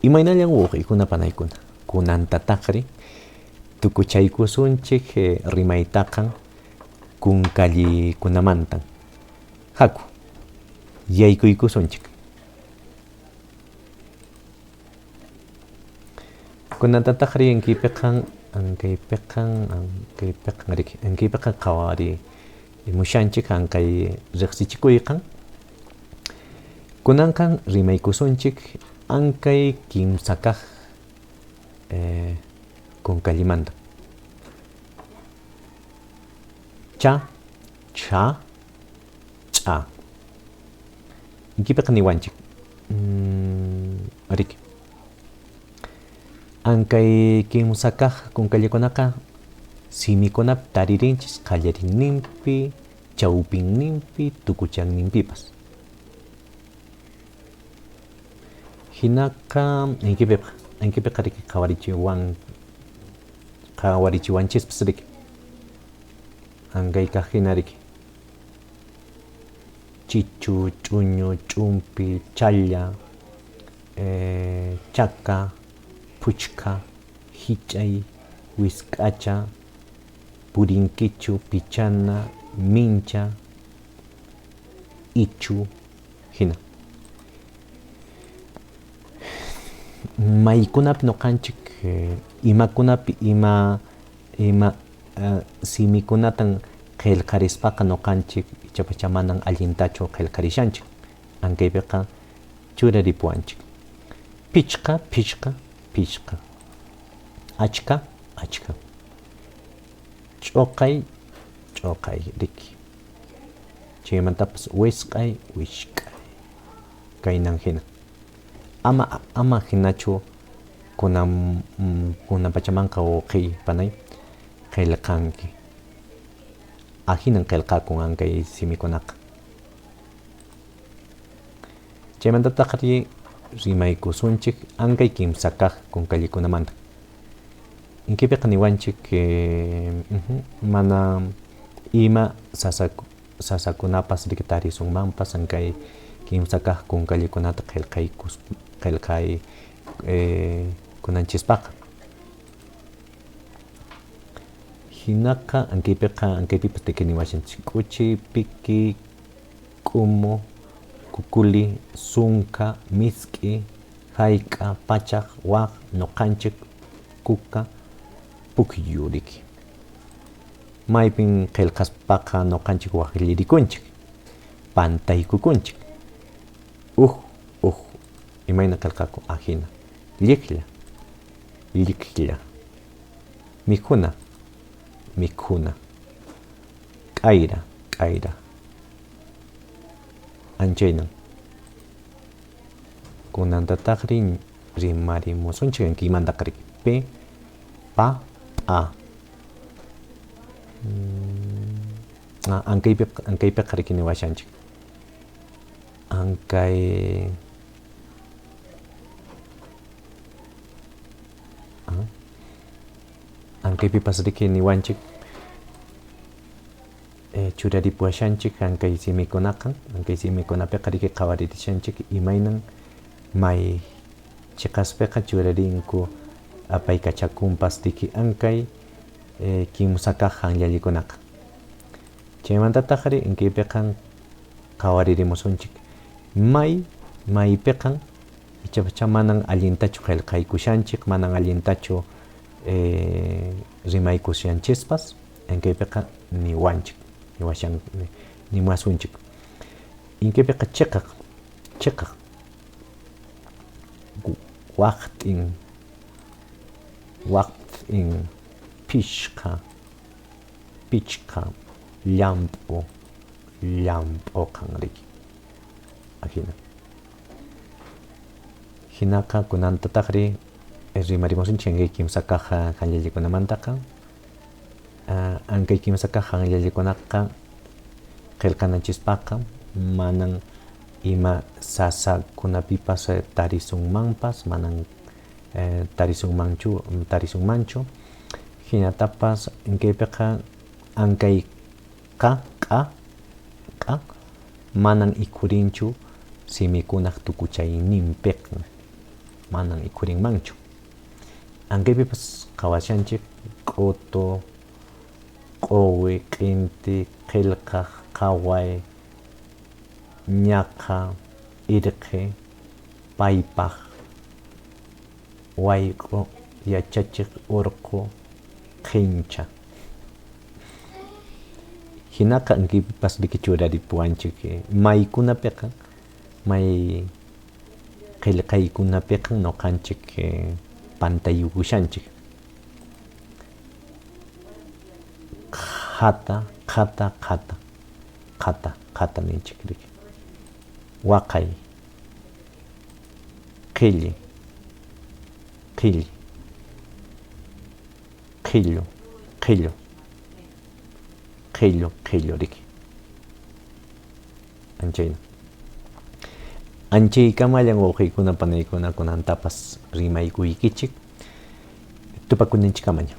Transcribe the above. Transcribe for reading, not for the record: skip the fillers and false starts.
Imaynallan wawqiykuna panaykuna kunantataqri tukuchaykusunchik rimaytaqan kunkallikunamanta haku yaykuykusunchik. Kunantataqri ankaypiqa qhawari mushanchik ankay riqsichikuyqa kunanqa rimaykusunchik ankay kimsa kaq kunkallimanta cha, cha, ch'a inkipiqa niwanchik riki ankay kimsa kaq kunkallikunaqa simikunapi taririnchik qallarinninpi, chawpinninpi, tukuchanninpipas. Hinaqa inkipiqa riki qhawarichiwanchispas riki ankay kaq hina riki chichu, ch'uñu, ch'umpi, challa, chaka, puchka, hich'ay, wisk'acha, purinkichu, pichana, mincha, ichu hina. Maykunapi ñuqanchik imakunapi ima simikunatan qillqarispaqa ñuqanchik ichapacha manan allintachu qillqarishanchik ankaypiqa churaripuwanchik pichqa, pichqa, pichqa, achka, achka, ch'uqay, ch'uqay riki chaymantapas wisk'ay, wisk'ay kaynan hina ama hinachu kunan pachamanqa wawqiy panay qillqanki ahinan qillqakun ankay simikunaqa chaymantataqri rimaykusunchik ankay kimsa kaq kunkallikunamanta inkipiqa niwanchik mana ima sasakunapas riki tarisunmanpas ankay kimsa kaq kunkallikunata qillqay kunanchispaqa hinaqa ankaypipas riki niwashanchik k'uchi, piki, k'umu, kukuli, sunka, misk'i, hayk'a, pachaq, waq, ñuqanchik, kuka, puqyu riki maypin qillqaspaqa ñuqanchik waqllirikunchik pantaykukunchik imayna qillqakun ahina lliqlla, lliqlla, mikhuna, mikhuna, k'ayra, k'ayra anchaynan kunantataqri rimarimusunchik ankimantaqa riki p, pa, p'a ankaypiqa riki niwashanchik ankaypipas riki niwanchik churaripuwashanchik ankay simikunaqa ankay simikunapiqa riki qhawaririshanchik imaynan may chiqaspiqa churarinku apaykachakunpas riki ankay kimsa kaq hanllallikunaqa chaymantataqri inkaypiqa qhawaririmusunchik maypiqa ichapacha manan allintachu qillqaykushanchik manan allintachu rimaykushanchispas inkaypiqa niwanchik nimasunchik inkaypiqa chiqaq waqt'in pichqa llamp'uqan riki ahina hinaqa kunantataqri rimarimusunchik ankay kimsa kaq hanllallikunamantaqa ankay kimsa kaq hanllallikunaqa qillqananchispaqa manan ima sasakunapipas tarisunmanpas manan tarisunmanchu hinatapas inkaypiqa ankay k'a manan ikhurinchu simikunaq tukuchayninpiqa manan ikurinmanchu. Ankipipas qawashanchik k'utu, q'uwi, q'inti, qillqaq, qaway, ñaqa, irqi, paypaq, wayqu, yachachiq, urqu, qhincha. Hinaqa ankipipas rikichuraripuwanchik maykunapiqa, may qillqaykunapiqa ñuqanchik pantayukushanchik. Qhata ninchik riki. Waqay, qhilli, qhillu riki. Anchayna. Anchaykamallan wawqiykuna paniykuna kunantapas rimaykuykichik tupakuninchikamaña.